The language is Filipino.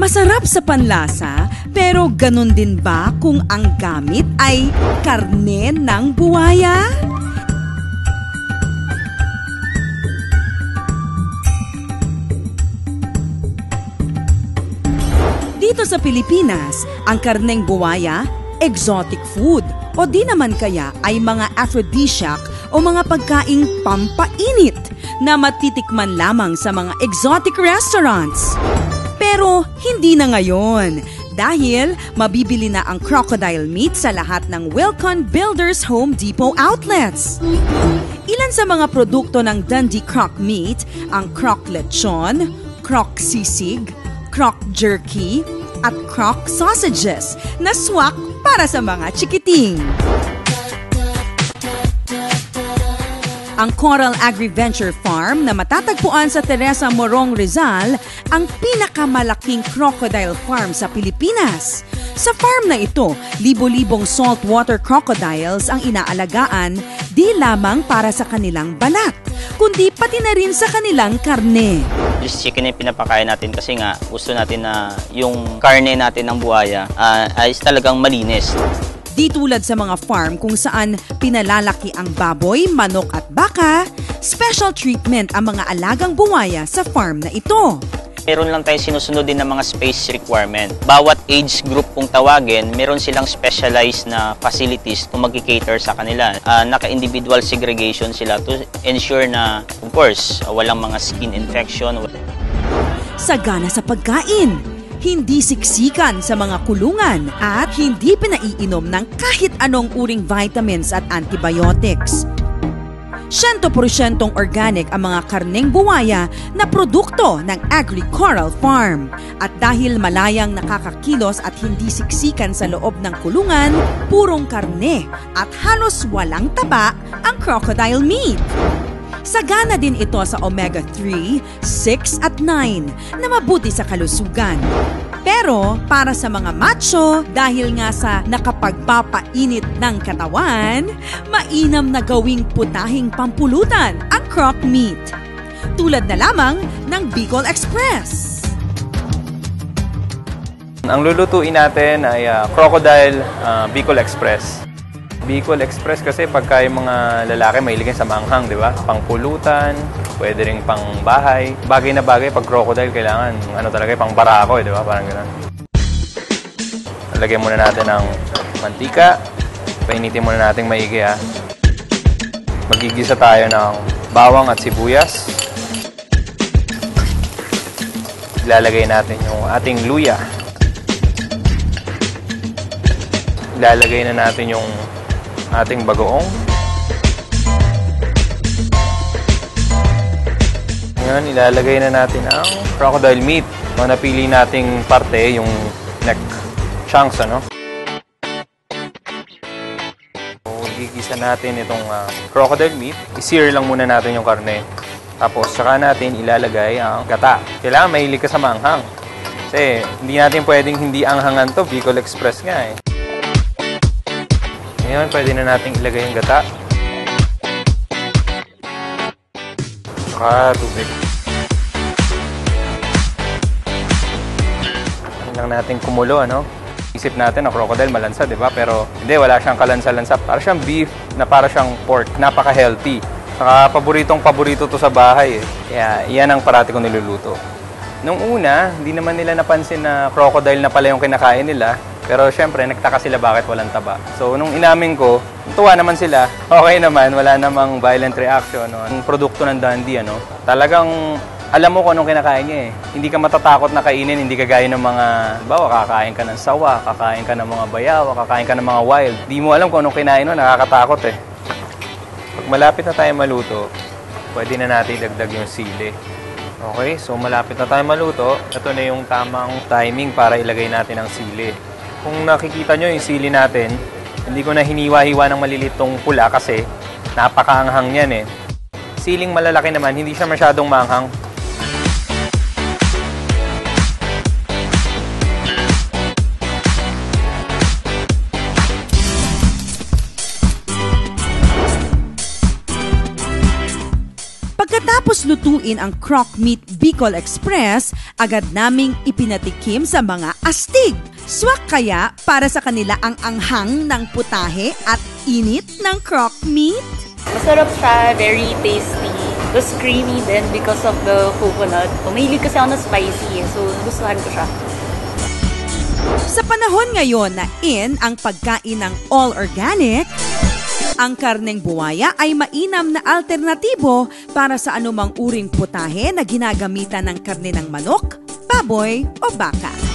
Masarap sa panlasa, pero ganun din ba kung ang gamit ay karne ng buwaya? Dito sa Pilipinas, ang karneng buwaya, exotic food o di naman kaya ay mga aphrodisiac o mga pagkaing pampainit na matitikman lamang sa mga exotic restaurants. Pero hindi na ngayon dahil mabibili na ang crocodile meat sa lahat ng Wilcon Builders Home Depot outlets. Ilan sa mga produkto ng Dundee Croc Meat ang croc lechon, croc sisig, croc jerky, at croc sausages na swak para sa mga chikiting. Ang Coral Agri-Venture Farm na matatagpuan sa Teresa Morong, Rizal, ang pinakamalaking crocodile farm sa Pilipinas. Sa farm na ito, libo-libong saltwater crocodiles ang inaalagaan di lamang para sa kanilang balat, kundi pati na rin sa kanilang karne. This chicken yung pinapakain natin kasi nga gusto natin na yung karne natin ng buhaya ay talagang malinis. Di tulad sa mga farm kung saan pinalalaki ang baboy, manok at baka, special treatment ang mga alagang buwaya sa farm na ito. Meron lang tayong sinusunod din ng mga space requirement. Bawat age group kung tawagin, meron silang specialized na facilities kung mag-cater sa kanila. Naka-individual segregation sila to ensure na, of course, walang mga skin infection. Sagana sa pagkain, hindi siksikan sa mga kulungan at hindi pinaiinom ng kahit anong uring vitamins at antibiotics. 100% organic ang mga karneng buwaya na produkto ng Agri-Coral Farm. At dahil malayang nakakakilos at hindi siksikan sa loob ng kulungan, purong karne at halos walang taba ang crocodile meat. Sagana din ito sa omega-3, 6 at 9 na mabuti sa kalusugan. Pero para sa mga macho, dahil nga sa nakapagpapainit ng katawan, mainam na gawing putahing pampulutan ang croc meat. Tulad na lamang ng Bicol Express. Ang lulutuin natin ay crocodile Bicol Express. Bicol Express kasi pagka yung mga lalaki mahilig sa manghang, di ba? Pangpulutan, pwede rin pang bahay. Bagay na bagay pag crocodile kailangan talaga pang barako, di ba? Parang gano'n. Lagyan muna natin ng mantika. Painitin muna natin maigi, ha. Magigisa tayo ng bawang at sibuyas. Ilalagay natin yung ating luya. Ilalagay na natin yung ating bagoong. Ngayon, ilalagay na natin ang crocodile meat. Napili nating parte, yung neck chunks, ano? So, gigisa natin itong crocodile meat. I-sear lang muna natin yung karne. Tapos, saka natin ilalagay ang gata. Kailangan mahilig ka sa manghang. Kasi, hindi natin pwedeng hindi anghangan to. Bicol Express nga, eh. Ngayon, pwede na natin ilagay yung gata. Saka tubig. Lang natin kumulo, ano? Isip natin ang crocodile malansa, di ba? Pero hindi, wala siyang kalansa-lansa. Para siyang beef na para siyang pork. Napaka-healthy. Saka paborito to sa bahay, eh. Kaya yan ang parati kong niluluto. Nung una, hindi naman nila napansin na crocodile na pala yung kinakain nila. Pero syempre, nagtaka sila bakit walang taba. So, nung inamin ko, tuwa naman sila. Okay naman, wala namang violent reaction. No? Ang produkto ng Dundee, talagang alam mo kung anong kinakain niya, eh. Hindi ka matatakot na kainin, hindi ka gaya ng mga, bawa, kakain ka ng sawa, kakain ka ng mga bayaw, kakain ka ng mga wild. Hindi mo alam kung anong kinain mo, nakakatakot, eh. Pag malapit na tayo maluto, pwede na natin dagdag yung sili. Okay, so malapit na tayo maluto, ito na yung tamang timing para ilagay natin ang sili. Kung nakikita nyo yung sili natin, hindi ko na hiniwa-hiwa ng malilitong pula kasi napakaanghang yan, eh. Siling malalaki naman, hindi siya masyadong maanghang. Pagkatapos lutuin ang Croc Meat Bicol Express, agad naming ipinatikim sa mga astig. Swak kaya para sa kanila ang anghang ng putahe at init ng croc meat? Masarap siya, very tasty. Tapos creamy din because of the coconut. Mahilig kasi ako na spicy, so gustuhan ko siya. Sa panahon ngayon na ang pagkain ng all organic, ang karneng buwaya ay mainam na alternatibo para sa anumang uring putahe na ginagamitan ng karne ng manok, baboy o baka.